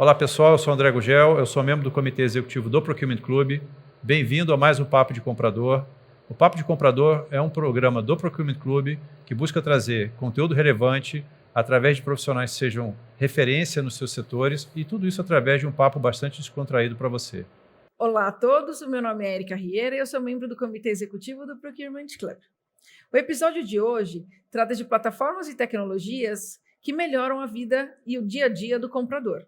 Olá pessoal, eu sou André Gugel, eu sou membro do Comitê Executivo do Procurement Club. Bem-vindo a mais um Papo de Comprador. O Papo de Comprador é um programa do Procurement Club que busca trazer conteúdo relevante através de profissionais que sejam referência nos seus setores e tudo isso através de um papo bastante descontraído para você. Olá a todos, o meu nome é Erika Riera e eu sou membro do Comitê Executivo do Procurement Club. O episódio de hoje trata de plataformas e tecnologias que melhoram a vida e o dia a dia do comprador.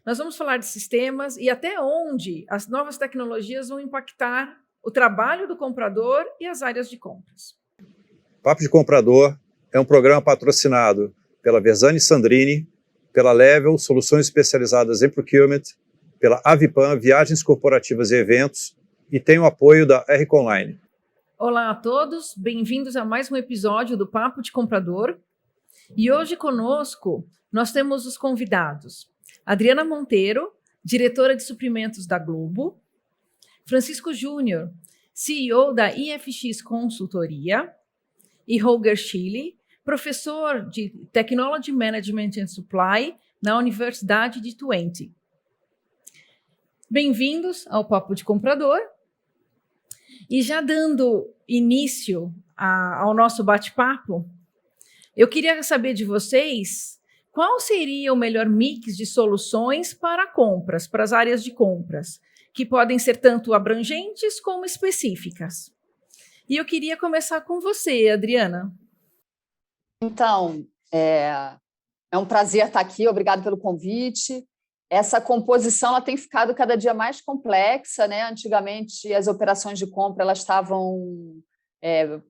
Nós vamos falar de sistemas e até onde as novas tecnologias vão impactar o trabalho do comprador e as áreas de compras. Papo de Comprador é um programa patrocinado pela Versani Sandrini, pela Level, soluções especializadas em procurement, pela Avipan, viagens corporativas e eventos, e tem o apoio da RC Online. Olá a todos, bem-vindos a mais um episódio do Papo de Comprador. E hoje conosco nós temos os convidados Adriana Monteiro, diretora de suprimentos da Globo, Francisco Júnior, CEO da IFX Consultoria, e Holger Schily, professor de Technology Management and Supply na Universidade de Twente. Bem-vindos ao Papo de Comprador. E já dando início ao nosso bate-papo, eu queria saber de vocês qual seria o melhor mix de soluções para compras, para as áreas de compras, que podem ser tanto abrangentes como específicas. E eu queria começar com você, Adriana. Então, é um prazer estar aqui, obrigado pelo convite. Essa composição ela tem ficado cada dia mais complexa, né? Antigamente, as operações de compra elas estavam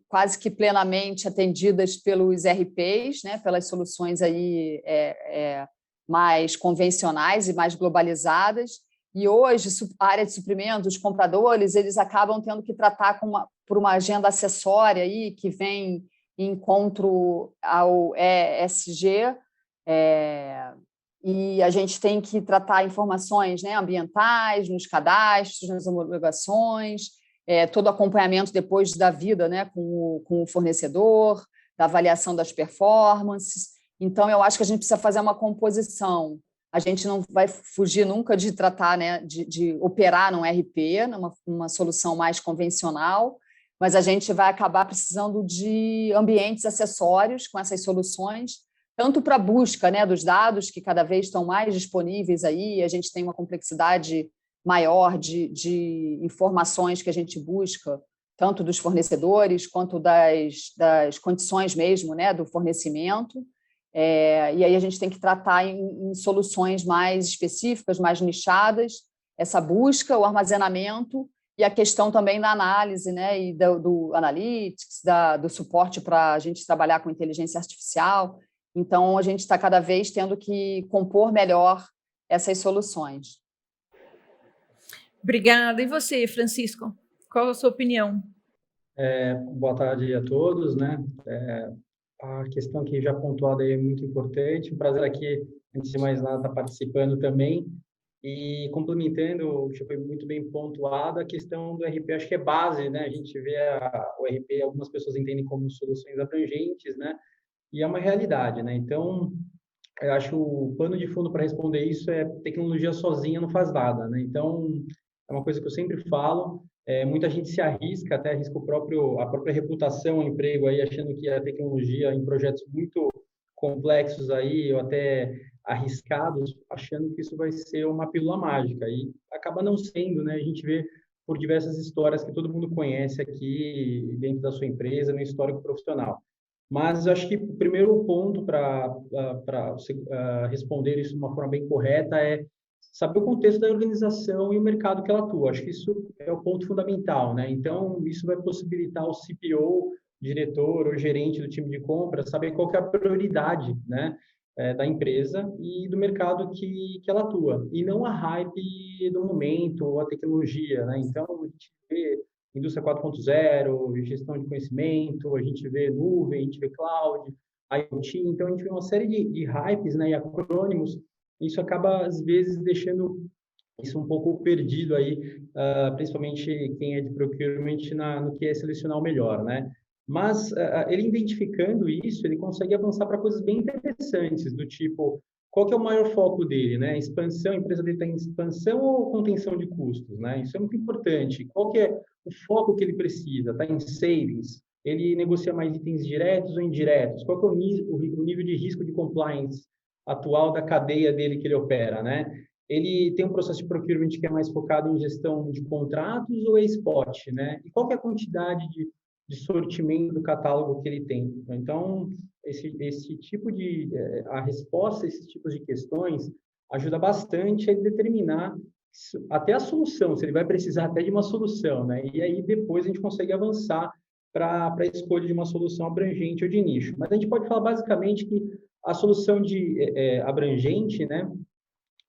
quase que plenamente atendidas pelos RPs, né? Pelas soluções aí, mais convencionais e mais globalizadas. E hoje, a área de suprimentos, os compradores, eles acabam tendo que tratar por uma agenda acessória aí, que vem em encontro ao ESG, e a gente tem que tratar informações, né, ambientais, nos cadastros, nas homologações, todo o acompanhamento depois da vida, né, com o fornecedor, da avaliação das performances. Então, eu acho que a gente precisa fazer uma composição. A gente não vai fugir nunca de tratar, né, de operar num RP, numa solução mais convencional, mas a gente vai acabar precisando de ambientes acessórios com essas soluções, tanto para a busca, né, dos dados, que cada vez estão mais disponíveis aí, a gente tem uma complexidade maior de informações que a gente busca, tanto dos fornecedores quanto das condições mesmo, né, do fornecimento. E aí a gente tem que tratar em soluções mais específicas, mais nichadas, essa busca, o armazenamento e a questão também da análise, né, e do analytics, do suporte para a gente trabalhar com inteligência artificial. Então, a gente está cada vez tendo que compor melhor essas soluções. Obrigada. E você, Francisco? Qual a sua opinião? Boa tarde a todos, né? A questão que já pontuada aí é muito importante. Um prazer aqui, antes de mais nada, estar participando também. E complementando o que foi muito bem pontuado, a questão do RP, acho que é base, né? A gente vê o RP, algumas pessoas entendem como soluções abrangentes, né? E é uma realidade, né? Então, eu acho o pano de fundo para responder isso é tecnologia sozinha não faz nada, né? Então, é uma coisa que eu sempre falo. Muita gente se arrisca, até arrisca a própria reputação, o emprego aí, achando que a tecnologia em projetos muito complexos aí, ou até arriscados, achando que isso vai ser uma pílula mágica. E acaba não sendo, né? A gente vê por diversas histórias que todo mundo conhece aqui dentro da sua empresa, no histórico profissional. Mas eu acho que o primeiro ponto para responder isso de uma forma bem correta é saber o contexto da organização e o mercado que ela atua. Acho que isso é o ponto fundamental, né? Então, isso vai possibilitar o CPO, diretor ou gerente do time de compra, saber qual que é a prioridade, né, da empresa e do mercado que ela atua, e não a hype do momento ou a tecnologia, né? Então, a gente vê indústria 4.0, gestão de conhecimento, a gente vê nuvem, a gente vê cloud, IoT, então a gente vê uma série de hypes, né, e acrônimos. Isso acaba, às vezes, deixando isso um pouco perdido aí, principalmente quem é de procurement no que é selecionar o melhor, né? Mas ele identificando isso, ele consegue avançar para coisas bem interessantes, do tipo qual que é o maior foco dele, né? Expansão, a empresa dele está em expansão ou contenção de custos, né? Isso é muito importante. Qual que é o foco que ele precisa? Está em savings? Ele negocia mais itens diretos ou indiretos? Qual que é o nível de risco de compliance atual da cadeia dele que ele opera, né? Ele tem um processo de procurement que é mais focado em gestão de contratos ou é spot, né? E qual que é a quantidade de sortimento do catálogo que ele tem? Então, esse tipo a resposta a esses tipos de questões ajuda bastante a determinar até a solução, se ele vai precisar até de uma solução, né? E aí depois a gente consegue avançar para a escolha de uma solução abrangente ou de nicho. Mas a gente pode falar basicamente que a solução abrangente, né?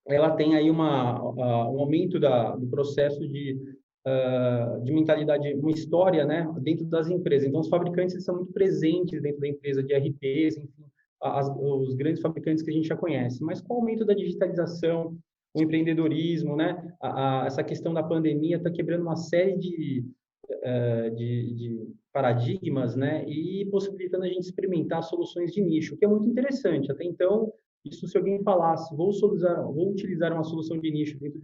Ela tem aí um aumento do processo de mentalidade, uma história, né, dentro das empresas. Então, os fabricantes eles são muito presentes dentro da empresa de RPs, enfim, os grandes fabricantes que a gente já conhece. Mas com o aumento da digitalização, o empreendedorismo, né, essa questão da pandemia está quebrando uma série de paradigmas, né, e possibilitando a gente experimentar soluções de nicho, que é muito interessante. Até então, isso se alguém falasse, vou utilizar uma solução de nicho dentro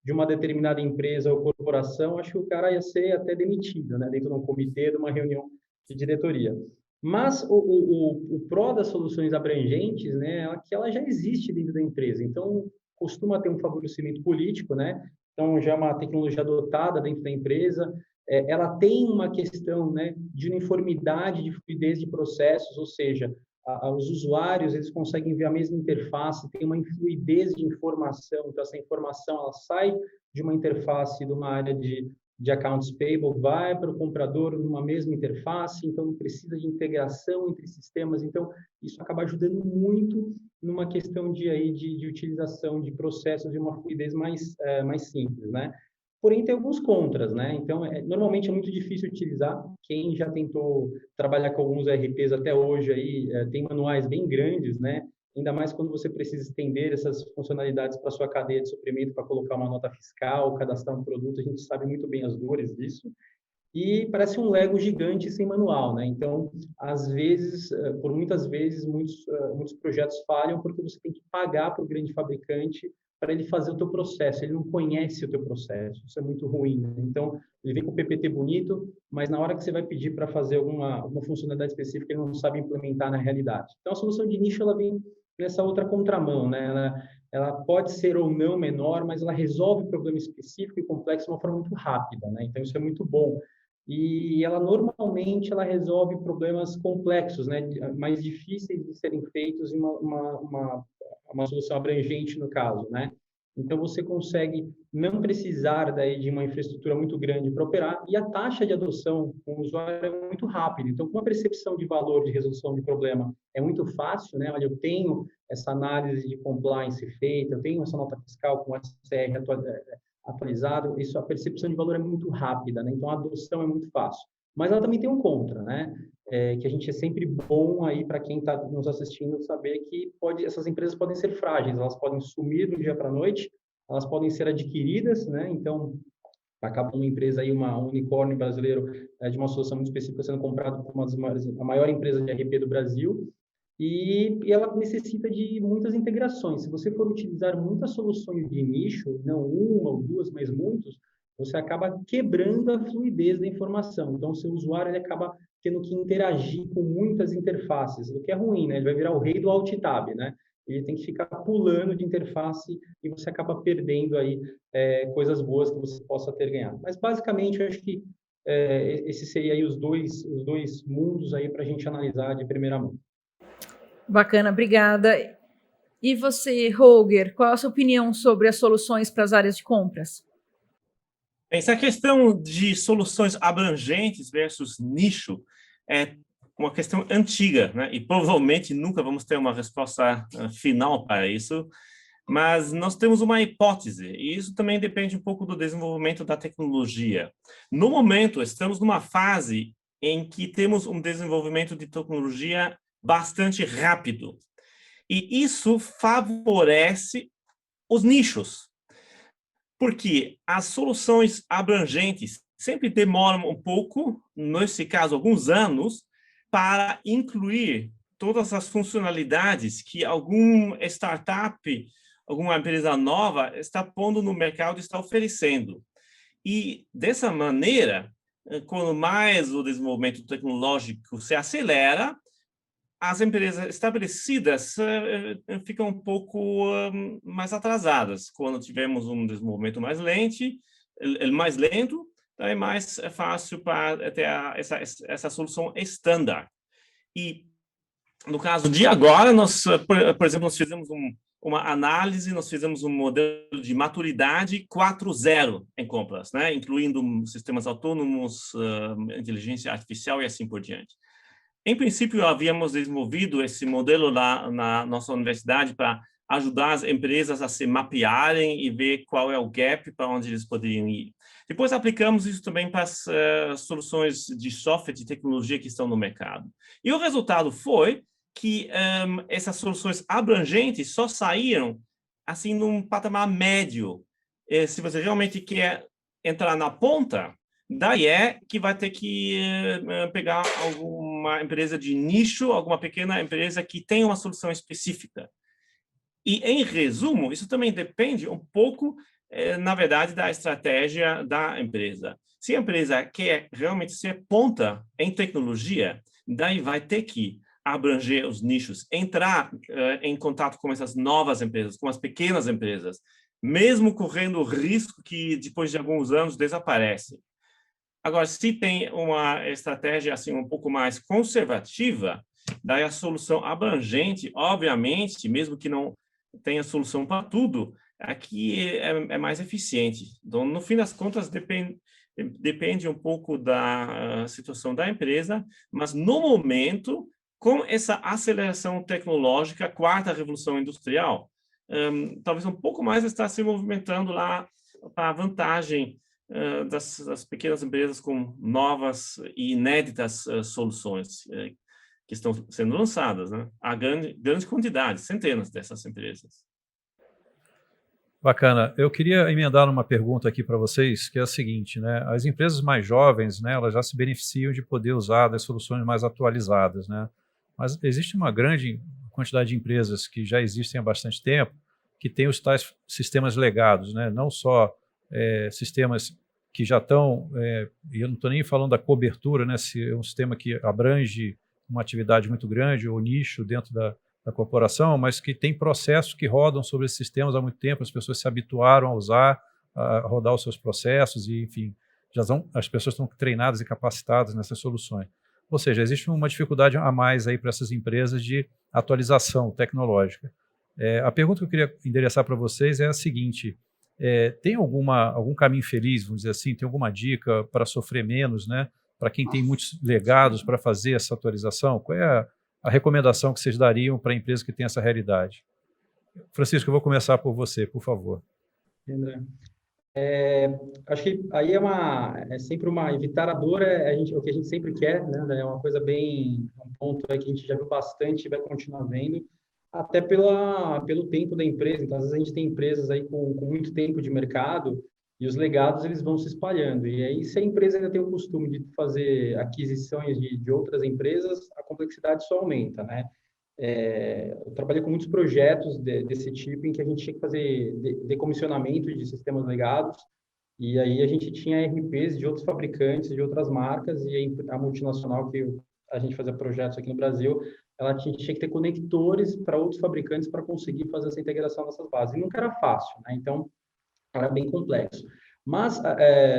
de uma determinada empresa ou corporação, acho que o cara ia ser até demitido, né, dentro de um comitê, de uma reunião de diretoria. Mas o pró das soluções abrangentes, né, é que ela já existe dentro da empresa. Então, costuma ter um favorecimento político, né? Então, já é uma tecnologia adotada dentro da empresa. Ela tem uma questão, né, de uniformidade, de fluidez de processos, ou seja, os usuários eles conseguem ver a mesma interface, tem uma fluidez de informação, então essa informação ela sai de uma interface de uma área de accounts payable, vai para o comprador numa mesma interface, então não precisa de integração entre sistemas, então isso acaba ajudando muito numa questão de utilização de processos de uma fluidez mais simples, né? Porém, tem alguns contras, né? Então, normalmente é muito difícil utilizar. Quem já tentou trabalhar com alguns ERPs até hoje aí, tem manuais bem grandes, né? Ainda mais quando você precisa estender essas funcionalidades para a sua cadeia de suprimento, para colocar uma nota fiscal, cadastrar um produto, a gente sabe muito bem as dores disso. E parece um Lego gigante sem manual, né? Então, às vezes, por muitas vezes, muitos projetos falham porque você tem que pagar para o grande fabricante para ele fazer o teu processo, ele não conhece o teu processo, isso é muito ruim, né? Então, ele vem com o PPT bonito, mas na hora que você vai pedir para fazer alguma funcionalidade específica, ele não sabe implementar na realidade. Então, a solução de nicho, ela vem nessa outra contramão, né? Ela pode ser ou não menor, mas ela resolve um problema específico e complexo de uma forma muito rápida, né? Então, isso é muito bom. E ela, normalmente, ela resolve problemas complexos, né? Mais difíceis de serem feitos em uma solução abrangente no caso, né? Então, você consegue não precisar daí de uma infraestrutura muito grande para operar e a taxa de adoção com o usuário é muito rápida. Então, com a percepção de valor de resolução de problema é muito fácil, né? Olha, eu tenho essa análise de compliance feita, eu tenho essa nota fiscal com SCR atualizado, isso, a percepção de valor é muito rápida, né? Então, a adoção é muito fácil. Mas ela também tem um contra, né? Que a gente é sempre bom aí para quem está nos assistindo saber que essas empresas podem ser frágeis, elas podem sumir do dia para a noite, elas podem ser adquiridas, né? Então, acaba uma empresa aí, um unicórnio brasileiro de uma solução muito específica sendo comprado por a maior empresa de RP do Brasil e ela necessita de muitas integrações. Se você for utilizar muitas soluções de nicho, não uma ou duas, mas muitos, você acaba quebrando a fluidez da informação. Então, o seu usuário ele acaba tendo que interagir com muitas interfaces, o que é ruim, né? Ele vai virar o rei do Alt-Tab, né? Ele tem que ficar pulando de interface e você acaba perdendo aí coisas boas que você possa ter ganhado. Mas, basicamente, eu acho que esse seria aí os dois mundos aí para a gente analisar de primeira mão. Bacana, obrigada. E você, Holger, qual a sua opinião sobre as soluções para as áreas de compras? Essa questão de soluções abrangentes versus nicho é uma questão antiga, né? E provavelmente nunca vamos ter uma resposta final para isso, mas nós temos uma hipótese, e isso também depende um pouco do desenvolvimento da tecnologia. No momento, estamos numa fase em que temos um desenvolvimento de tecnologia bastante rápido, e isso favorece os nichos. Porque as soluções abrangentes sempre demoram um pouco, nesse caso, alguns anos, para incluir todas as funcionalidades que algum startup, alguma empresa nova está pondo no mercado e está oferecendo. E, dessa maneira, quando mais o desenvolvimento tecnológico se acelera, as empresas estabelecidas ficam um pouco mais atrasadas. Quando tivemos um desenvolvimento mais lento, então é mais fácil para ter essa solução estándar. E, no caso de agora, nós, por exemplo, nós fizemos uma análise, nós fizemos um modelo de maturidade 4.0 em compras, né? Incluindo sistemas autônomos, inteligência artificial e assim por diante. Em princípio, havíamos desenvolvido esse modelo lá na nossa universidade para ajudar as empresas a se mapearem e ver qual é o gap para onde eles poderiam ir. Depois, aplicamos isso também para as soluções de software, de tecnologia que estão no mercado. E o resultado foi que essas soluções abrangentes só saíram assim num patamar médio. Se você realmente quer entrar na ponta, daí é que vai ter que pegar alguma empresa de nicho, alguma pequena empresa que tem uma solução específica. E, em resumo, isso também depende um pouco, na verdade, da estratégia da empresa. Se a empresa quer realmente ser ponta em tecnologia, daí vai ter que abranger os nichos, entrar em contato com essas novas empresas, com as pequenas empresas, mesmo correndo o risco que, depois de alguns anos, desaparece. Agora, se tem uma estratégia assim um pouco mais conservativa, daí a solução abrangente, obviamente, mesmo que não tenha solução para tudo, aqui é mais eficiente. Então, no fim das contas, depende um pouco da situação da empresa, mas no momento, com essa aceleração tecnológica, a quarta revolução industrial, talvez um pouco mais está se movimentando lá para a vantagem das pequenas empresas com novas e inéditas soluções que estão sendo lançadas, né? Há grande quantidade, centenas dessas empresas. Bacana. Eu queria emendar uma pergunta aqui para vocês, que é a seguinte, né? As empresas mais jovens, né, elas já se beneficiam de poder usar das soluções mais atualizadas, né? Mas existe uma grande quantidade de empresas que já existem há bastante tempo, que têm os tais sistemas legados, né? Não só sistemas que já estão, e eu não estou nem falando da cobertura, né? Se é um sistema que abrange uma atividade muito grande ou nicho dentro da corporação, mas que tem processos que rodam sobre esses sistemas há muito tempo, as pessoas se habituaram a usar, a rodar os seus processos e, enfim, as pessoas estão treinadas e capacitadas nessas soluções. Ou seja, existe uma dificuldade a mais aí para essas empresas de atualização tecnológica. A pergunta que eu queria endereçar para vocês é a seguinte: tem algum caminho feliz, vamos dizer assim, tem alguma dica para sofrer menos, né? Para quem tem muitos legados para fazer essa atualização? Qual é a recomendação que vocês dariam para a empresa que tem essa realidade? Francisco, eu vou começar por você, por favor. André, acho que aí é sempre evitar a dor, o que a gente sempre quer, né? É uma coisa bem, um ponto aí que a gente já viu bastante e vai continuar vendo, até pelo tempo da empresa. Então, às vezes a gente tem empresas aí com muito tempo de mercado e os legados eles vão se espalhando. E aí, se a empresa ainda tem o costume de fazer aquisições de outras empresas, a complexidade só aumenta, né? Eu trabalhei com muitos projetos desse tipo em que a gente tinha que fazer decomissionamento de sistemas legados, e aí a gente tinha RPs de outros fabricantes, de outras marcas, e a multinacional que a gente fazia projetos aqui no Brasil, ela tinha que ter conectores para outros fabricantes para conseguir fazer essa integração dessas bases. E nunca era fácil, né? Então, era bem complexo. Mas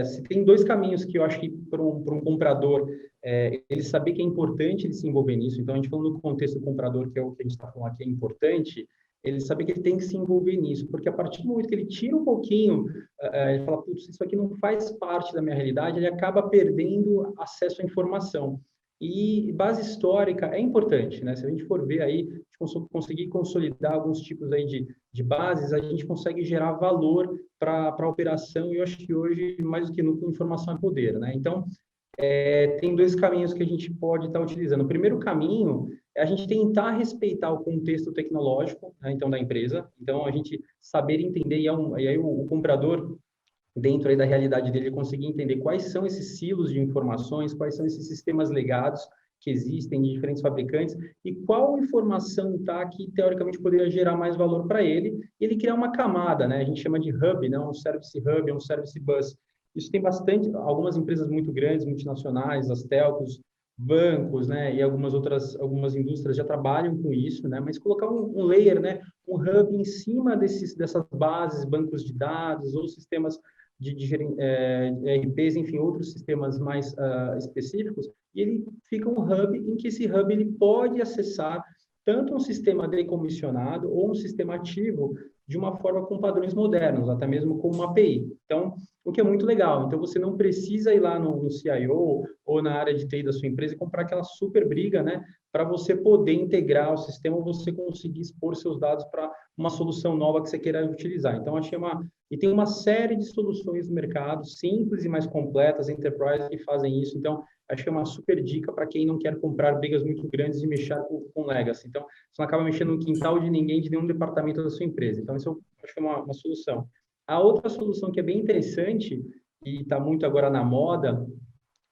se tem dois caminhos que eu acho que para um comprador, ele saber que é importante ele se envolver nisso. Então, a gente falando no contexto do comprador, que é o que a gente está falando aqui, é importante, ele saber que ele tem que se envolver nisso, porque a partir do momento que ele tira um pouquinho, ele fala, putz, isso aqui não faz parte da minha realidade, ele acaba perdendo acesso à informação. E base histórica é importante, né? Se a gente for ver aí, a gente conseguir consolidar alguns tipos aí de bases, a gente consegue gerar valor para a operação, e eu acho que hoje, mais do que nunca, informação é poder, né? Então, tem dois caminhos que a gente pode estar utilizando. O primeiro caminho é a gente tentar respeitar o contexto tecnológico, né, então, da empresa. Então, a gente saber entender, e aí o comprador, dentro aí da realidade dele, conseguir entender quais são esses silos de informações, quais são esses sistemas legados que existem de diferentes fabricantes e qual informação tá que teoricamente poderia gerar mais valor para ele, e ele criar uma camada, né? A gente chama de hub, né? Um service hub, um service bus. Isso tem bastante, algumas empresas muito grandes, multinacionais, as telcos, bancos, né? E algumas indústrias já trabalham com isso, né? Mas colocar um layer, né? Um hub em cima dessas bases, bancos de dados ou sistemas de ERPs, enfim, outros sistemas mais específicos, e ele fica um hub em que esse hub ele pode acessar tanto um sistema decomissionado ou um sistema ativo de uma forma com padrões modernos, até mesmo com uma API. Então, o que é muito legal. Então, você não precisa ir lá no CIO ou na área de TI da sua empresa e comprar aquela super briga, né? Para você poder integrar o sistema, você conseguir expor seus dados para uma solução nova que você queira utilizar. Então, achei e tem uma série de soluções no mercado, simples e mais completas, enterprise, que fazem isso. Então, acho que é uma super dica para quem não quer comprar brigas muito grandes e mexer com legacy. Então, você não acaba mexendo no quintal de ninguém, de nenhum departamento da sua empresa. Então, isso eu acho que é uma solução. A outra solução que é bem interessante e está muito agora na moda,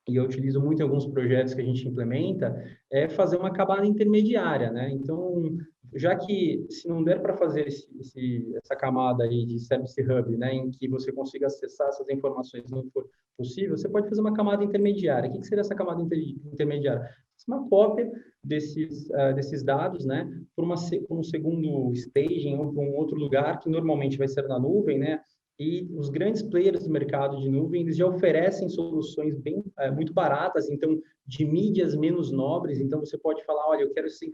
e eu utilizo muito em alguns projetos que a gente implementa, é fazer uma camada intermediária, né? Então, já que se não der para fazer essa camada aí de Service Hub, né, em que você consiga acessar essas informações não for possível, você pode fazer uma camada intermediária. O que seria essa camada intermediária? Uma cópia desses dados, né, por um segundo staging ou para um outro lugar, que normalmente vai ser na nuvem, né? E os grandes players do mercado de nuvem, eles já oferecem soluções muito baratas, então, de mídias menos nobres. Então, você pode falar, olha, eu quero essa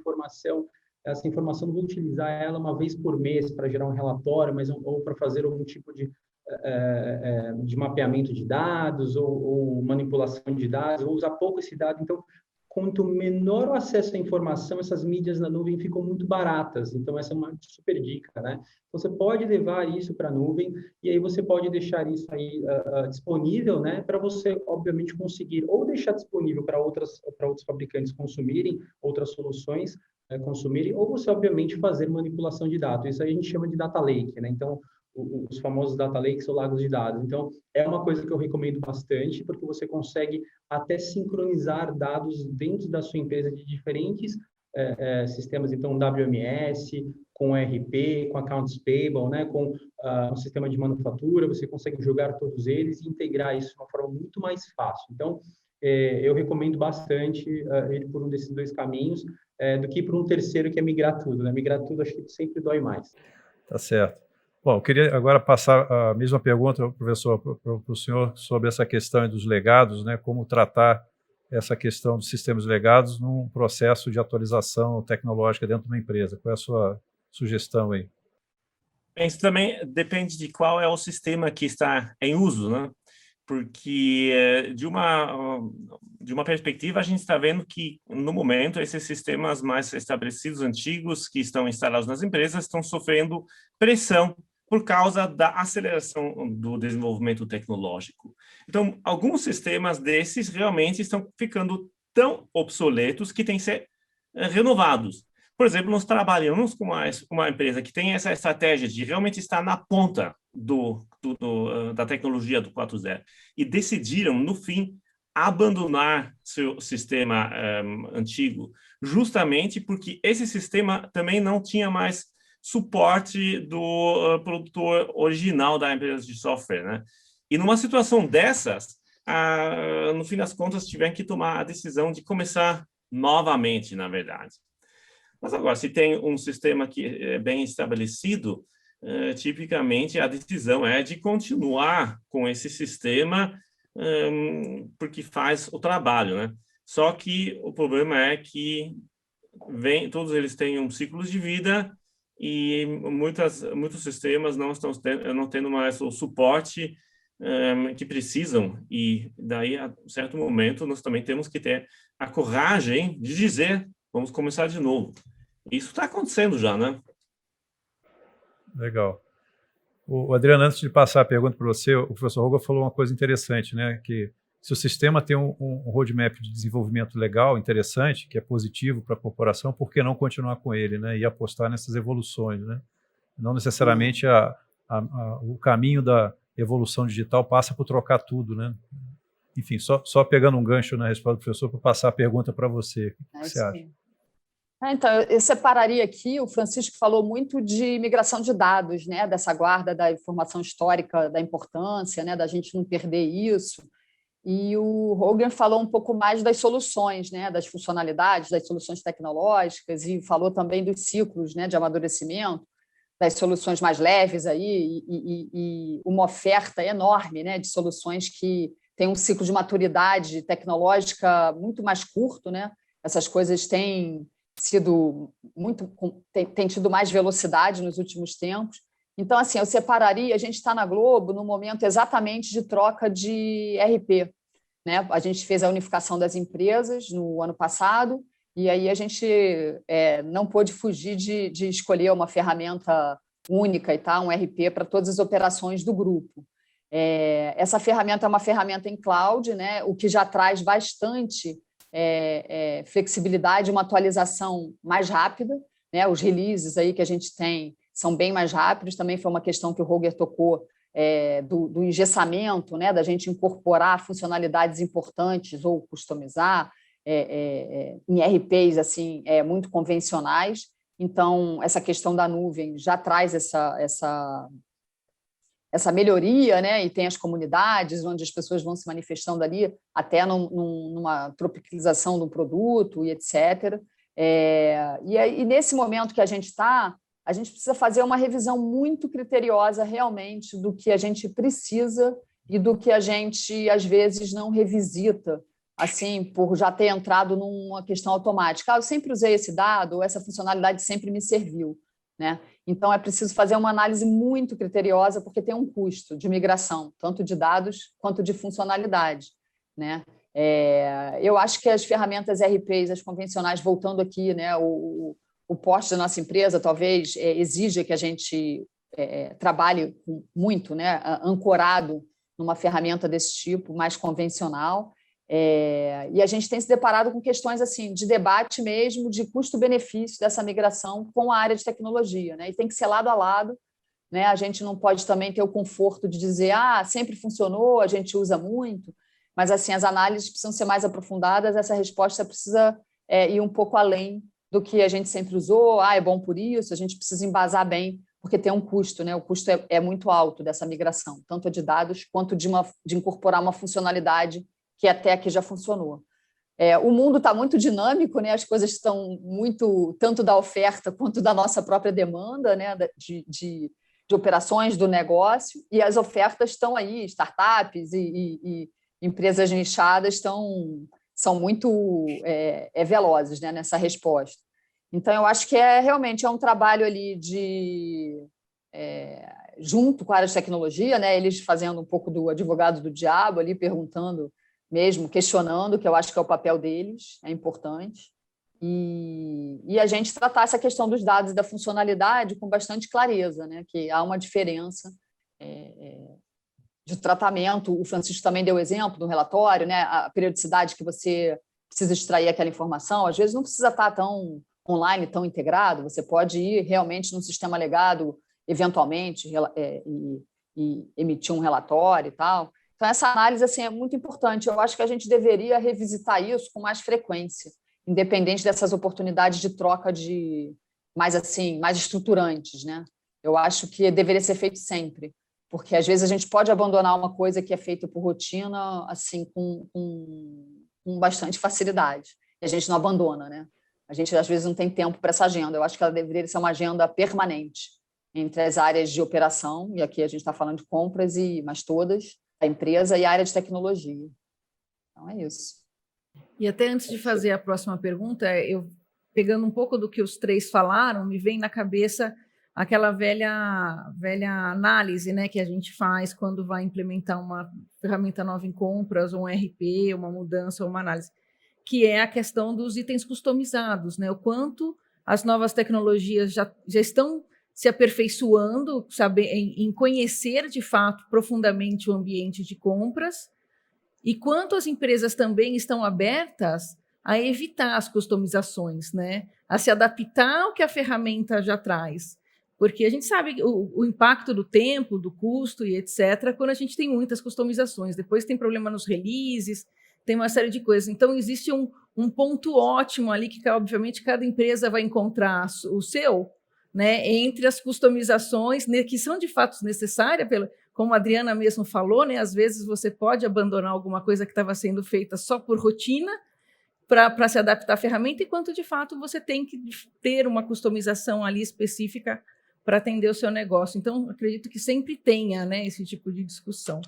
informação, vou utilizar ela uma vez por mês para gerar um relatório, ou para fazer algum tipo de mapeamento de dados, ou manipulação de dados, ou usar pouco esse dado. Então, quanto menor o acesso à informação, essas mídias na nuvem ficam muito baratas. Então, essa é uma super dica, né? Você pode levar isso para a nuvem e aí você pode deixar isso aí disponível, né? Para você, obviamente, conseguir ou deixar disponível para outros fabricantes consumirem, outras soluções consumirem, ou você, obviamente, fazer manipulação de dados. Isso aí a gente chama de data lake, né? Então, os famosos data lakes são lagos de dados. Então, é uma coisa que eu recomendo bastante, porque você consegue até sincronizar dados dentro da sua empresa de diferentes sistemas, então WMS, com ERP, com Accounts Payable, né, com um sistema de manufatura, você consegue jogar todos eles e integrar isso de uma forma muito mais fácil. Então, eu recomendo bastante ele por um desses dois caminhos, do que por um terceiro, que é migrar tudo, né? Migrar tudo, acho que sempre dói mais. Tá certo. Bom, eu queria agora passar a mesma pergunta, professor, para o senhor sobre essa questão dos legados, né? Como tratar essa questão dos sistemas legados num processo de atualização tecnológica dentro de uma empresa. Qual é a sua sugestão aí? Isso também depende de qual é o sistema que está em uso, né? Porque de uma perspectiva a gente está vendo que no momento esses sistemas mais estabelecidos, antigos, que estão instalados nas empresas, estão sofrendo pressão por causa da aceleração do desenvolvimento tecnológico. Então, alguns sistemas desses realmente estão ficando tão obsoletos que têm que ser renovados. Por exemplo, nós trabalhamos com uma empresa que tem essa estratégia de realmente estar na ponta da tecnologia do 4.0 e decidiram, no fim, abandonar seu sistema antigo, justamente porque esse sistema também não tinha mais suporte do produtor original da empresa de software, né? E numa situação dessas, no fim das contas, tiveram que tomar a decisão de começar novamente, na verdade. Mas agora, se tem um sistema que é bem estabelecido, tipicamente a decisão é de continuar com esse sistema, porque faz o trabalho, né? Só que o problema é que todos eles têm um ciclo de vida e muitos sistemas não estão tendo mais o suporte que precisam, e daí, a certo momento, nós também temos que ter a coragem de dizer, vamos começar de novo. Isso está acontecendo já, né? Legal. O Adriano, antes de passar a pergunta para você, o professor Roga falou uma coisa interessante, né? Que se o sistema tem um roadmap de desenvolvimento legal, interessante, que é positivo para a corporação, por que não continuar com ele, né? E apostar nessas evoluções, né? Não necessariamente o caminho da evolução digital passa por trocar tudo, né? enfim, só pegando um gancho na resposta do professor para passar a pergunta para você. O que você acha? Então, eu separaria aqui, o Francisco falou muito de migração de dados, né, dessa guarda da informação histórica, da importância, né, da gente não perder isso. E o Hogan falou um pouco mais das soluções, né, das funcionalidades, das soluções tecnológicas, e falou também dos ciclos, né, de amadurecimento, das soluções mais leves aí, e uma oferta enorme, né, de soluções que têm um ciclo de maturidade tecnológica muito mais curto, né? Essas coisas têm tido mais velocidade nos últimos tempos. Então, assim, eu separaria, a gente está na Globo no momento exatamente de troca de RP, né? A gente fez a unificação das empresas no ano passado, e aí a gente não pôde fugir de escolher uma ferramenta única e tal, um RP para todas as operações do grupo. Essa ferramenta é uma ferramenta em cloud, né? O que já traz bastante flexibilidade, uma atualização mais rápida, né? Os releases aí que a gente tem são bem mais rápidos. Também foi uma questão que o Roger tocou, do engessamento, né? Da gente incorporar funcionalidades importantes ou customizar em RPs assim, muito convencionais. Então, essa questão da nuvem já traz essa melhoria, né? E tem as comunidades onde as pessoas vão se manifestando ali, até numa tropicalização do produto e etc. E nesse momento que a gente está, a gente precisa fazer uma revisão muito criteriosa realmente do que a gente precisa e do que a gente, às vezes, não revisita, assim, por já ter entrado numa questão automática. Eu sempre usei esse dado, ou essa funcionalidade sempre me serviu, né? Então, é preciso fazer uma análise muito criteriosa, porque tem um custo de migração, tanto de dados quanto de funcionalidade, né? Eu acho que as ferramentas RPs, as convencionais, voltando aqui, né, o porte da nossa empresa talvez exija que a gente trabalhe muito, né, ancorado numa ferramenta desse tipo, mais convencional. E a gente tem se deparado com questões assim de debate mesmo, de custo-benefício dessa migração com a área de tecnologia, né? E tem que ser lado a lado, né? A gente não pode também ter o conforto de dizer sempre funcionou, a gente usa muito, mas assim as análises precisam ser mais aprofundadas, essa resposta precisa ir um pouco além do que a gente sempre usou. É bom por isso, a gente precisa embasar bem, porque tem um custo, né? O custo é muito alto dessa migração, tanto de dados quanto de incorporar uma funcionalidade que até aqui já funcionou. O mundo está muito dinâmico, né? As coisas estão muito, tanto da oferta quanto da nossa própria demanda, né? de operações do negócio, e as ofertas estão aí, startups e empresas nichadas são muito velozes, né? Nessa resposta. Então, eu acho que realmente um trabalho ali junto com a área de tecnologia, né? Eles fazendo um pouco do advogado do diabo ali, perguntando mesmo, questionando, que eu acho que é o papel deles, é importante, e a gente tratar essa questão dos dados e da funcionalidade com bastante clareza, né? Que há uma diferença de tratamento. O Francisco também deu exemplo no relatório, né? A periodicidade que você precisa extrair aquela informação, às vezes não precisa estar tão online, tão integrado, você pode ir realmente num sistema legado, eventualmente, e emitir um relatório e tal. Então, essa análise assim, é muito importante. Eu acho que a gente deveria revisitar isso com mais frequência, independente dessas oportunidades de troca mais estruturantes, né? Eu acho que deveria ser feito sempre, porque às vezes a gente pode abandonar uma coisa que é feita por rotina assim com bastante facilidade, e a gente não abandona, né? A gente às vezes não tem tempo para essa agenda. Eu acho que ela deveria ser uma agenda permanente entre as áreas de operação, e aqui a gente está falando de compras, mas todas, a empresa, e a área de tecnologia. Então, é isso. E até antes de fazer a próxima pergunta, eu pegando um pouco do que os três falaram, me vem na cabeça aquela velha análise, né, que a gente faz quando vai implementar uma ferramenta nova em compras, ou um RP, uma mudança, ou uma análise, que é a questão dos itens customizados, né? O quanto as novas tecnologias já estão se aperfeiçoando, em conhecer de fato profundamente o ambiente de compras, e quanto as empresas também estão abertas a evitar as customizações, né? A se adaptar ao que a ferramenta já traz. Porque a gente sabe o impacto do tempo, do custo e etc., quando a gente tem muitas customizações. Depois tem problema nos releases, tem uma série de coisas. Então, existe um ponto ótimo ali que, obviamente, cada empresa vai encontrar o seu, né, entre as customizações, né, que são de fato necessárias, como a Adriana mesmo falou, né, às vezes você pode abandonar alguma coisa que estava sendo feita só por rotina, para se adaptar à ferramenta, enquanto de fato você tem que ter uma customização ali específica para atender o seu negócio. Então, acredito que sempre tenha, né, esse tipo de discussão.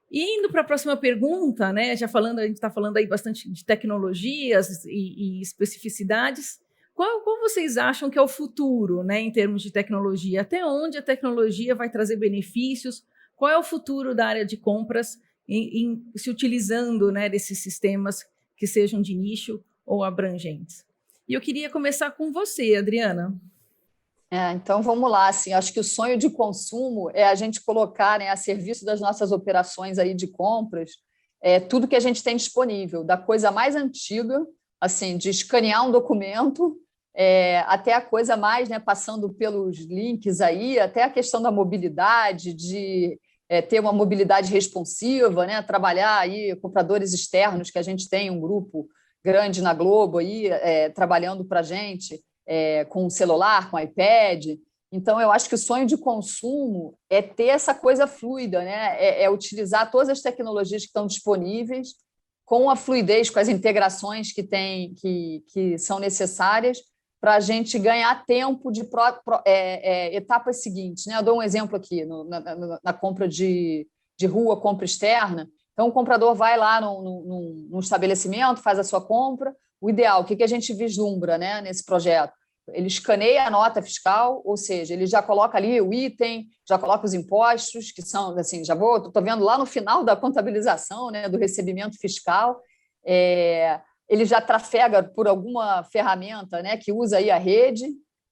E indo para a próxima pergunta, né, a gente está falando aí bastante de tecnologias e especificidades. Qual vocês acham que é o futuro, né, em termos de tecnologia? Até onde a tecnologia vai trazer benefícios? Qual é o futuro da área de compras se utilizando, né, desses sistemas que sejam de nicho ou abrangentes? E eu queria começar com você, Adriana. Então, vamos lá. Assim, acho que o sonho de consumo é a gente colocar, né, a serviço das nossas operações aí de compras tudo que a gente tem disponível, da coisa mais antiga, assim, de escanear um documento, até a coisa mais, né, passando pelos links aí, até a questão da mobilidade, de ter uma mobilidade responsiva, né, trabalhar aí compradores externos, que a gente tem um grupo grande na Globo aí, trabalhando para a gente, com o celular, com o iPad. Então, eu acho que o sonho de consumo é ter essa coisa fluida, né? É utilizar todas as tecnologias que estão disponíveis com a fluidez, com as integrações que são necessárias para a gente ganhar tempo de etapas seguintes, né? Eu dou um exemplo aqui, na compra de rua, compra externa. Então, o comprador vai lá num estabelecimento, faz a sua compra. O ideal, o que a gente vislumbra, né, nesse projeto? Ele escaneia a nota fiscal, ou seja, ele já coloca ali o item, já coloca os impostos, que são, assim, estou vendo lá no final da contabilização, né, do recebimento fiscal, ele já trafega por alguma ferramenta, né, que usa aí a rede,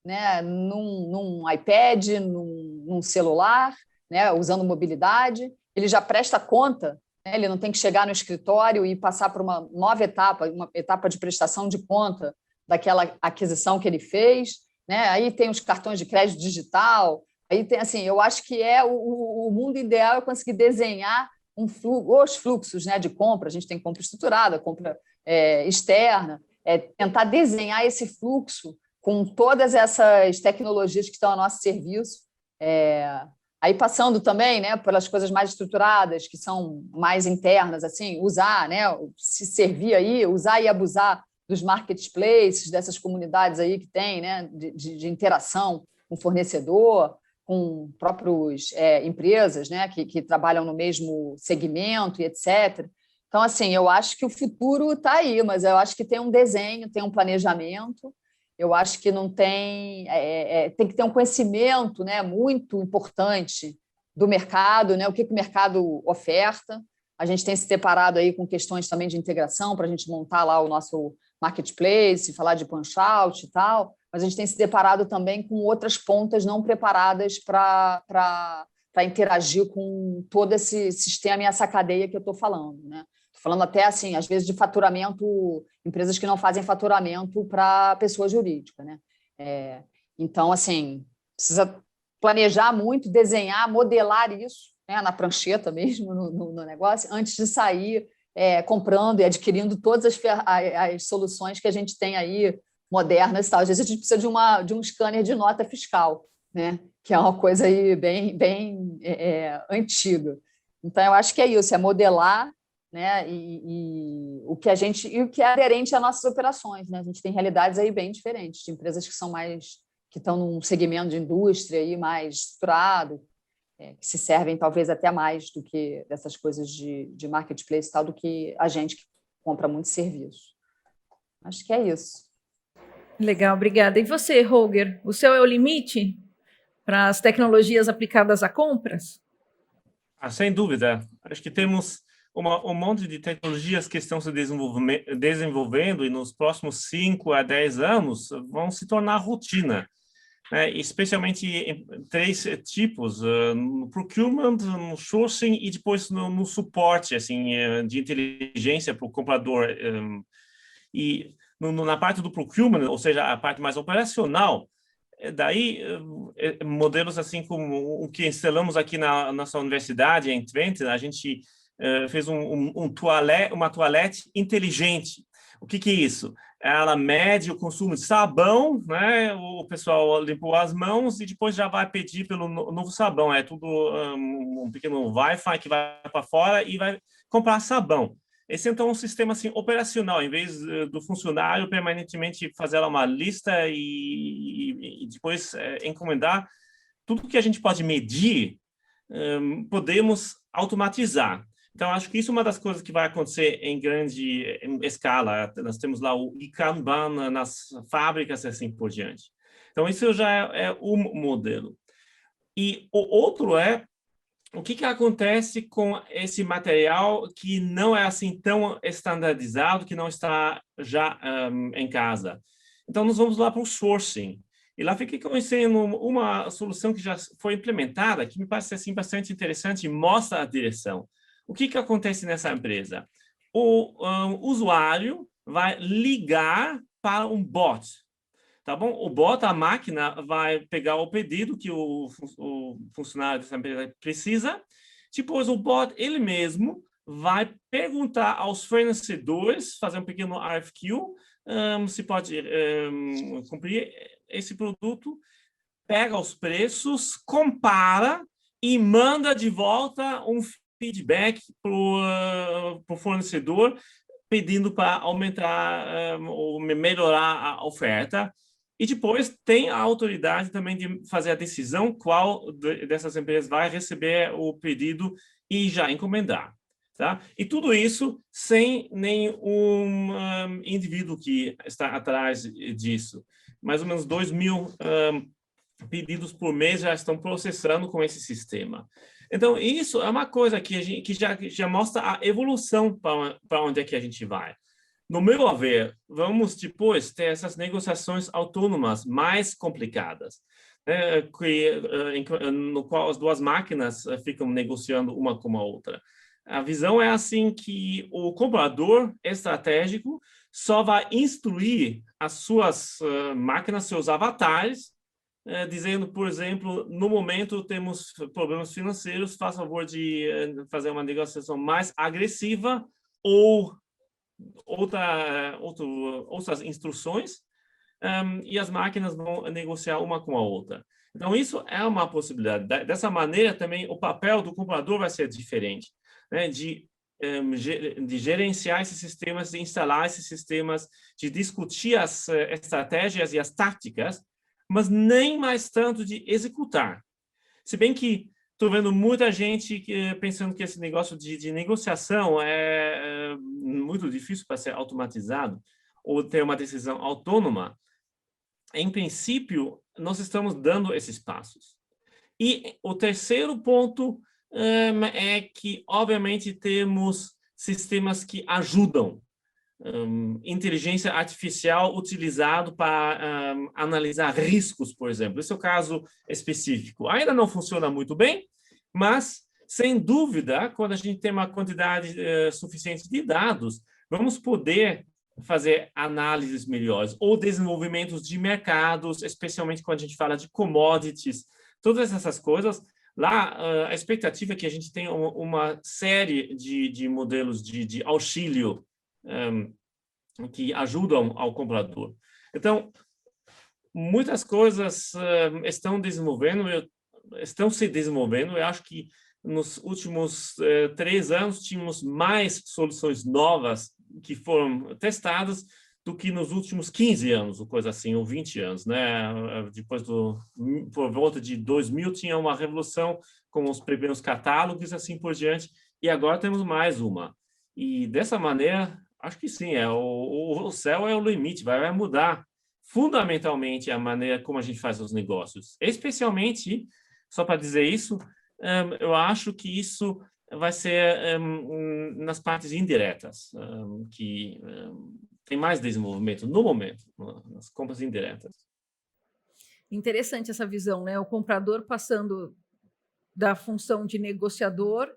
né, num iPad, num celular, né, usando mobilidade, ele já presta conta. Ele não tem que chegar no escritório e passar por uma nova etapa, uma etapa de prestação de conta daquela aquisição que ele fez, né? Aí tem os cartões de crédito digital, aí tem, assim, eu acho que o mundo ideal é conseguir desenhar os fluxos, né, de compra. A gente tem compra estruturada, compra externa, tentar desenhar esse fluxo com todas essas tecnologias que estão a nosso serviço. Aí passando também, né, pelas coisas mais estruturadas, que são mais internas, assim, usar, né, se servir aí, usar e abusar dos marketplaces, dessas comunidades aí que tem, né, de interação com fornecedor, com próprias empresas, né, que trabalham no mesmo segmento e etc. Então, assim, eu acho que o futuro está aí, mas eu acho que tem um desenho, tem um planejamento. Eu acho que não tem que ter um conhecimento, né, muito importante do mercado, né, o que o mercado oferta. A gente tem se deparado aí com questões também de integração para a gente montar lá o nosso marketplace, falar de punch-out e tal, mas a gente tem se deparado também com outras pontas não preparadas para interagir com todo esse sistema e essa cadeia que eu estou falando, né? Falando até, assim, às vezes de faturamento, empresas que não fazem faturamento para pessoa jurídica, né? Então, assim, precisa planejar muito, desenhar, modelar isso, né, na prancheta mesmo, no negócio, antes de sair comprando e adquirindo todas as soluções que a gente tem aí, modernas e tal. Às vezes a gente precisa de um scanner de nota fiscal, né? Que é uma coisa aí bem antiga. Então, eu acho que é isso, é modelar, né, e o que é aderente às nossas operações, né? A gente tem realidades aí bem diferentes, de empresas que estão num segmento de indústria aí mais estruturado, que se servem talvez até mais do que dessas coisas de marketplace e tal, do que a gente que compra muito serviço. Acho que é isso. Legal, obrigada. E você, Holger, o seu é o limite para as tecnologias aplicadas a compras? Sem dúvida. Acho que temos um monte de tecnologias que estão se desenvolvendo e nos próximos 5 a 10 anos vão se tornar rotina, né? Especialmente em 3 tipos, no procurement, no sourcing e depois no suporte, assim, de inteligência para o comprador. E na parte do procurement, ou seja, a parte mais operacional, daí, modelos assim como o que instalamos aqui na nossa universidade, em Twente, a gente fez uma toalete inteligente. O que é isso? Ela mede o consumo de sabão, né? O pessoal limpou as mãos e depois já vai pedir pelo novo sabão. É tudo um pequeno Wi-Fi que vai para fora e vai comprar sabão. Esse então é um sistema assim operacional, em vez do funcionário permanentemente fazer uma lista e depois encomendar. Tudo que a gente pode medir, podemos automatizar. Então, acho que isso é uma das coisas que vai acontecer em grande escala. Nós temos lá o Kanban nas fábricas e assim por diante. Então, isso já é um modelo. E o outro é o que acontece com esse material que não é assim tão estandardizado, que não está já em casa. Então, nós vamos lá para o sourcing. E lá fiquei conhecendo uma solução que já foi implementada, que me parece assim, bastante interessante e mostra a direção. O que acontece nessa empresa? O usuário vai ligar para um bot. Tá bom? O bot, a máquina, vai pegar o pedido que o funcionário dessa empresa precisa. Depois, o bot, ele mesmo, vai perguntar aos fornecedores, fazer um pequeno RFQ, se pode cumprir esse produto, pega os preços, compara e manda de volta um feedback para o fornecedor, pedindo para aumentar ou melhorar a oferta. E depois tem a autoridade também de fazer a decisão qual dessas empresas vai receber o pedido e já encomendar. Tá? E tudo isso sem nenhum indivíduo que está atrás disso. Mais ou menos 2.000 pedidos por mês já estão processando com esse sistema. Então, isso é uma coisa que já mostra a evolução para onde é que a gente vai. No meu ver, vamos depois ter essas negociações autônomas mais complicadas, né, no qual as duas máquinas ficam negociando uma com a outra. A visão é assim que o comprador estratégico só vai instruir as suas máquinas, seus avatares, dizendo, por exemplo, no momento temos problemas financeiros, faça favor de fazer uma negociação mais agressiva ou outras instruções, e as máquinas vão negociar uma com a outra. Então, isso é uma possibilidade. Dessa maneira, também, o papel do comprador vai ser diferente, né? De gerenciar esses sistemas, de instalar esses sistemas, de discutir as estratégias e as táticas, mas nem mais tanto de executar. Se bem que estou vendo muita gente pensando que esse negócio de negociação é muito difícil para ser automatizado ou ter uma decisão autônoma. Em princípio, nós estamos dando esses passos. E o terceiro ponto é que, obviamente, temos sistemas que ajudam. Inteligência artificial utilizado para analisar riscos, por exemplo. Esse é o caso específico. Ainda não funciona muito bem, mas, sem dúvida, quando a gente tem uma quantidade suficiente de dados, vamos poder fazer análises melhores ou desenvolvimentos de mercados, especialmente quando a gente fala de commodities, todas essas coisas. Lá, a expectativa é que a gente tenha uma série de modelos de auxílio que ajudam ao comprador. Então, muitas coisas estão se desenvolvendo. Eu acho que nos últimos 3 anos tínhamos mais soluções novas que foram testadas do que nos últimos 15 anos, ou coisa assim, ou 20 anos, né? Depois por volta de 2000 tinha uma revolução com os primeiros catálogos, assim por diante, e agora temos mais uma. E dessa maneira, acho que sim, o céu é o limite, vai mudar fundamentalmente a maneira como a gente faz os negócios. Especialmente, só para dizer isso, eu acho que isso vai ser nas partes indiretas, que tem mais desenvolvimento no momento, nas compras indiretas. Interessante essa visão, né? O comprador passando da função de negociador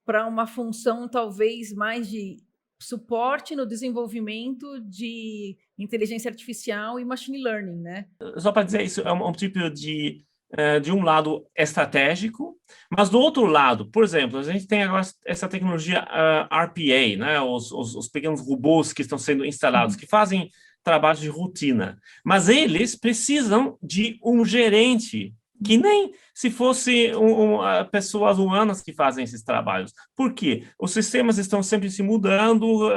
para uma função talvez mais de suporte no desenvolvimento de inteligência artificial e machine learning, né? Só para dizer, isso é um tipo de um lado estratégico, mas do outro lado, por exemplo, a gente tem agora essa tecnologia RPA, né? Os pequenos robôs que estão sendo instalados, que fazem trabalho de rotina, mas eles precisam de um gerente, que nem se fosse pessoas humanas que fazem esses trabalhos. Por quê? Os sistemas estão sempre se mudando,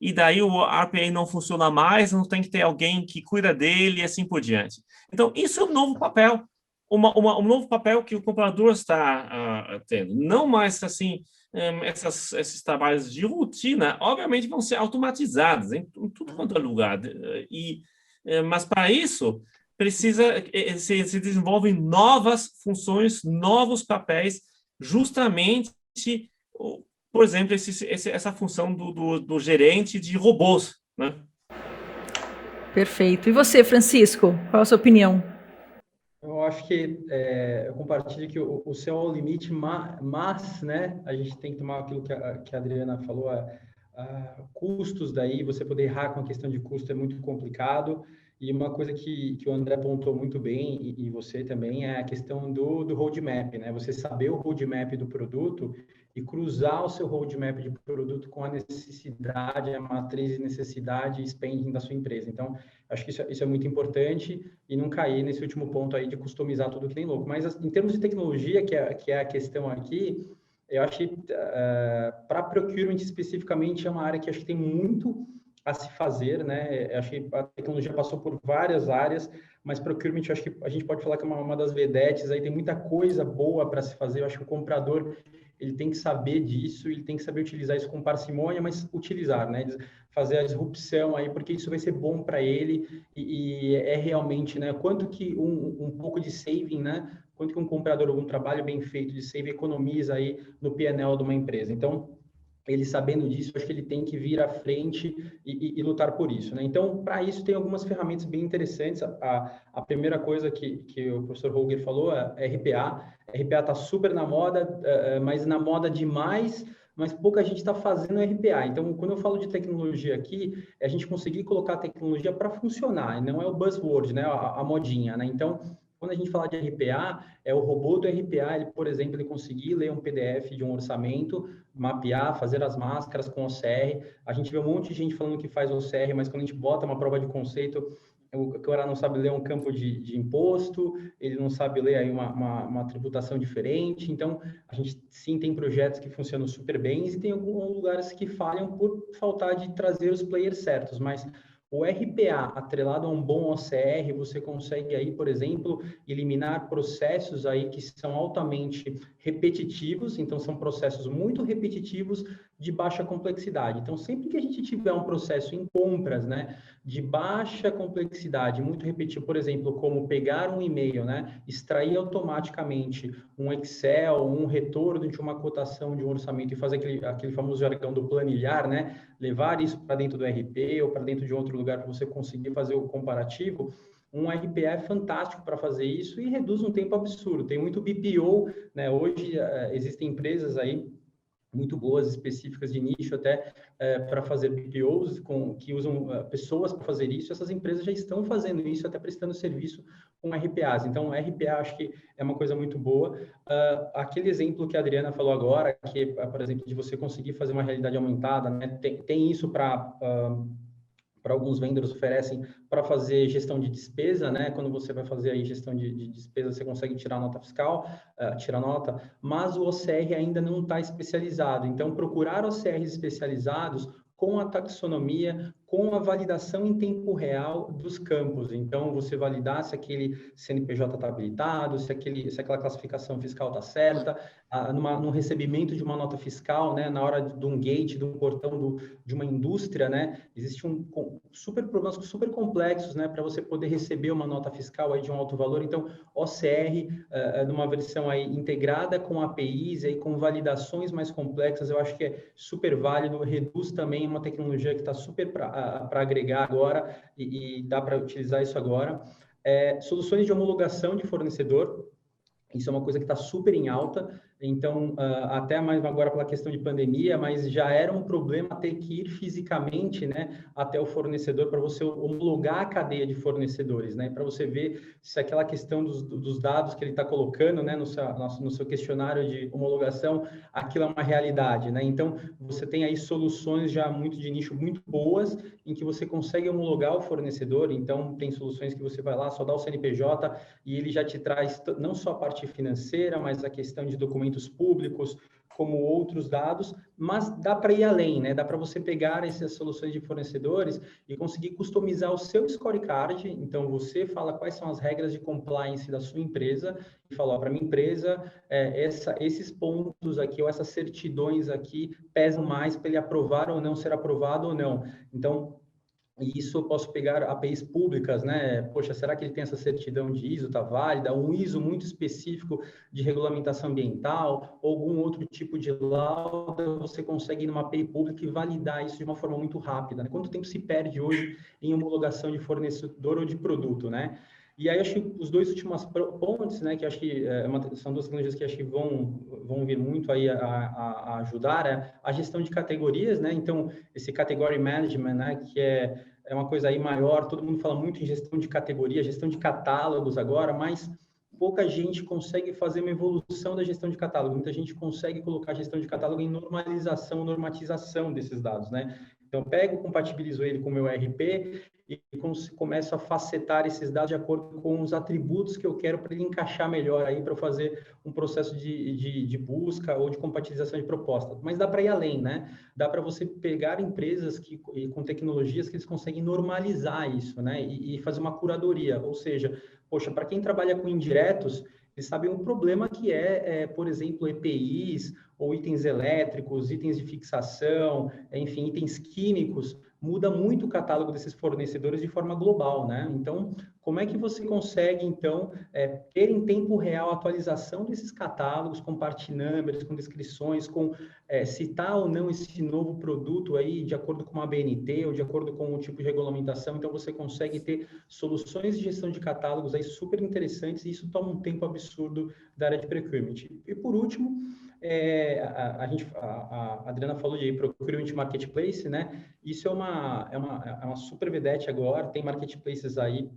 e daí o RPA não funciona mais, não tem que ter alguém que cuida dele e assim por diante. Então, isso é um novo papel, um novo papel que o comprador está tendo. Não mais assim, esses trabalhos de rotina, obviamente, vão ser automatizados em tudo quanto é lugar. Mas para isso, se desenvolvem novas funções, novos papéis, justamente, por exemplo, essa função do gerente de robôs, né? Perfeito. E você, Francisco, qual a sua opinião? Eu acho que eu compartilho que o céu é o limite, mas, né, a gente tem que tomar aquilo que a Adriana falou, custos daí, você poder errar com a questão de custo é muito complicado. E uma coisa que o André apontou muito bem, e você também, é a questão do roadmap, né? Você saber o roadmap do produto e cruzar o seu roadmap de produto com a necessidade, a matriz de necessidade e spending da sua empresa. Então, acho que isso é muito importante e não cair nesse último ponto aí de customizar tudo que nem louco. Mas, em termos de tecnologia, que é a questão aqui, eu acho que para procurement especificamente é uma área que acho que tem muito a se fazer, né? Eu acho que a tecnologia passou por várias áreas, mas procurement, eu acho que a gente pode falar que é uma das vedetes, aí tem muita coisa boa para se fazer. Eu acho que o comprador, ele tem que saber disso, ele tem que saber utilizar isso com parcimônia, mas utilizar, né? Fazer a disrupção aí, porque isso vai ser bom para ele e é realmente, né? Quanto que um pouco de saving, né? Quanto que um comprador ou um trabalho bem feito de saving economiza aí no P&L de uma empresa. Então, ele sabendo disso, acho que ele tem que vir à frente e lutar por isso, né? Então, para isso, tem algumas ferramentas bem interessantes. A primeira coisa que o professor Holger falou é RPA. RPA está super na moda, mas na moda demais, mas pouca gente está fazendo RPA. Então, quando eu falo de tecnologia aqui, é a gente conseguir colocar a tecnologia para funcionar, e não é o buzzword, né? A modinha, né? Então, quando a gente fala de RPA, é o robô do RPA, ele, por exemplo, ele conseguir ler um PDF de um orçamento, mapear, fazer as máscaras com OCR. A gente vê um monte de gente falando que faz OCR, mas quando a gente bota uma prova de conceito, o cara não sabe ler um campo de imposto, ele não sabe ler aí uma tributação diferente. Então, a gente sim tem projetos que funcionam super bem e tem alguns lugares que falham por faltar de trazer os players certos, mas o RPA atrelado a um bom OCR, você consegue aí, por exemplo, eliminar processos aí que são altamente repetitivos, então são processos muito repetitivos de baixa complexidade. Então, sempre que a gente tiver um processo em compras, né, de baixa complexidade, muito repetitivo, por exemplo, como pegar um e-mail, né, extrair automaticamente um Excel, um retorno de uma cotação de um orçamento e fazer aquele famoso jargão do planilhar, né, levar isso para dentro do RP ou para dentro de outro lugar para você conseguir fazer o comparativo, um RPA é fantástico para fazer isso e reduz um tempo absurdo. Tem muito BPO, né? Hoje existem empresas aí muito boas, específicas de nicho até para fazer BPOs, que usam pessoas para fazer isso. Essas empresas já estão fazendo isso, até prestando serviço com RPAs. Então, RPA acho que é uma coisa muito boa. Aquele exemplo que a Adriana falou agora, que, por exemplo, de você conseguir fazer uma realidade aumentada, né? Tem isso para alguns vendors oferecem para fazer gestão de despesa, né? Quando você vai fazer aí gestão de despesa, você consegue tirar nota fiscal, tirar nota, mas o OCR ainda não está especializado. Então, procurar OCRs especializados com a taxonomia, com a validação em tempo real dos campos. Então, você validar se aquele CNPJ está habilitado, se aquela classificação fiscal está certa, num recebimento de uma nota fiscal, né, na hora de um gate, de um portão de uma indústria, né, existe problemas super complexos, né, para você poder receber uma nota fiscal aí de um alto valor. Então, OCR, numa versão aí integrada com APIs, aí com validações mais complexas, eu acho que é super válido, reduz também uma tecnologia que está super para agregar agora e dá para utilizar isso agora. Soluções de homologação de fornecedor, isso é uma coisa que está super em alta. Então, até mais agora pela questão de pandemia, mas já era um problema ter que ir fisicamente, né, até o fornecedor para você homologar a cadeia de fornecedores, né, para você ver se aquela questão dos dados que ele está colocando, né, no seu questionário de homologação, aquilo é uma realidade, né. Então, você tem aí soluções já muito de nicho, muito boas, em que você consegue homologar o fornecedor. Então, tem soluções que você vai lá, só dá o CNPJ e ele já te traz não só a parte financeira, mas a questão de documentos públicos, como outros dados, mas dá para ir além, né? Dá para você pegar essas soluções de fornecedores e conseguir customizar o seu scorecard. Então, você fala quais são as regras de compliance da sua empresa e fala, para minha empresa, esses pontos aqui, ou essas certidões aqui, pesam mais para ele aprovar ou não, ser aprovado ou não. Então, e isso eu posso pegar APIs públicas, né? Poxa, será que ele tem essa certidão de ISO, está válida? Um ISO muito específico de regulamentação ambiental, ou algum outro tipo de lauda, você consegue ir numa API pública e validar isso de uma forma muito rápida, né? Quanto tempo se perde hoje em homologação de fornecedor ou de produto, né? E aí, acho que os dois últimos pontos, né, que acho que são duas tecnologias que acho que vão vir muito aí a ajudar, a gestão de categorias, né? Então, esse category management, né, que é uma coisa aí maior, todo mundo fala muito em gestão de categoria, gestão de catálogos agora, mas pouca gente consegue fazer uma evolução da gestão de catálogo. Muita gente consegue colocar a gestão de catálogo em normatização desses dados, né? Então, eu pego, compatibilizo ele com o meu ERP e começo a facetar esses dados de acordo com os atributos que eu quero para ele encaixar melhor aí para fazer um processo de busca ou de compatibilização de proposta. Mas dá para ir além, né? Dá para você pegar empresas com tecnologias que eles conseguem normalizar isso, né? E fazer uma curadoria, ou seja, poxa, para quem trabalha com indiretos, eles sabem um problema que por exemplo, EPIs ou itens elétricos, itens de fixação, enfim, itens químicos, muda muito o catálogo desses fornecedores de forma global, né? Então, como é que você consegue, então, ter em tempo real a atualização desses catálogos, com part numbers, com descrições, com citar ou não esse novo produto aí, de acordo com uma BNT ou de acordo com o tipo de regulamentação. Então, você consegue ter soluções de gestão de catálogos aí super interessantes e isso toma um tempo absurdo da área de procurement. E, por último, a Adriana falou de Procurement Marketplace, né? Isso é uma super vedete agora, tem marketplaces aí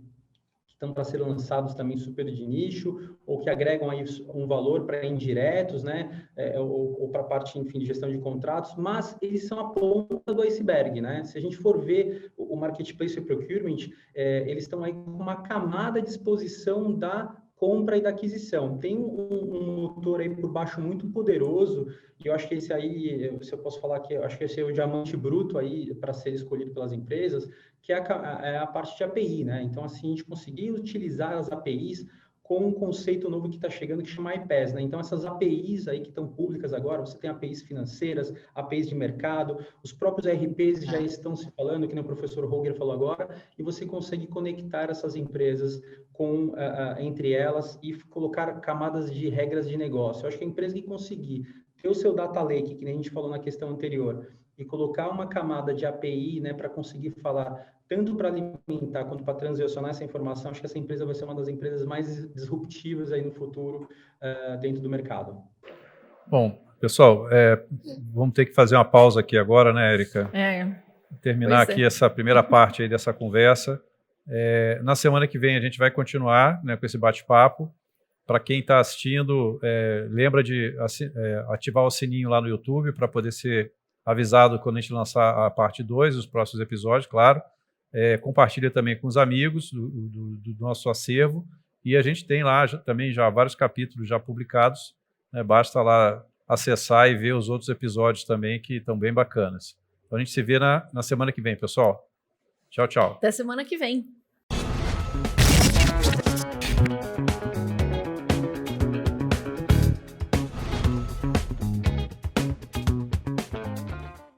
que estão para ser lançados também super de nicho, ou que agregam aí um valor para indiretos, né? Ou para a parte, enfim, de gestão de contratos, mas eles são a ponta do iceberg, né? Se a gente for ver o Marketplace e Procurement, eles estão aí com uma camada de exposição da compra e da aquisição. Tem um motor aí por baixo muito poderoso, e eu acho que esse aí, se eu posso falar que eu acho que esse é o diamante bruto aí para ser escolhido pelas empresas, que é a parte de API, né? Então, assim, a gente conseguir utilizar as APIs com um conceito novo que está chegando, que chama iPaaS, né? Então, essas APIs aí que estão públicas agora, você tem APIs financeiras, APIs de mercado, os próprios RPs já estão se falando, que nem o professor Roger falou agora, e você consegue conectar essas empresas entre elas e colocar camadas de regras de negócio. Eu acho que a empresa que conseguir ter o seu data lake, que nem a gente falou na questão anterior, e colocar uma camada de API, né, para conseguir falar tanto para alimentar quanto para transacionar essa informação, acho que essa empresa vai ser uma das empresas mais disruptivas aí no futuro dentro do mercado. Bom, pessoal, vamos ter que fazer uma pausa aqui agora, né, Érica? Terminar aqui essa primeira parte aí dessa conversa. Na semana que vem a gente vai continuar, né, com esse bate-papo. Para quem está assistindo, lembra de ativar o sininho lá no YouTube para poder ser avisado quando a gente lançar a parte 2, os próximos episódios, claro. Compartilha também com os amigos do nosso acervo. E a gente tem lá também já vários capítulos já publicados, né? Basta lá acessar e ver os outros episódios também, que estão bem bacanas. Então a gente se vê na semana que vem, pessoal. Tchau, tchau. Até semana que vem.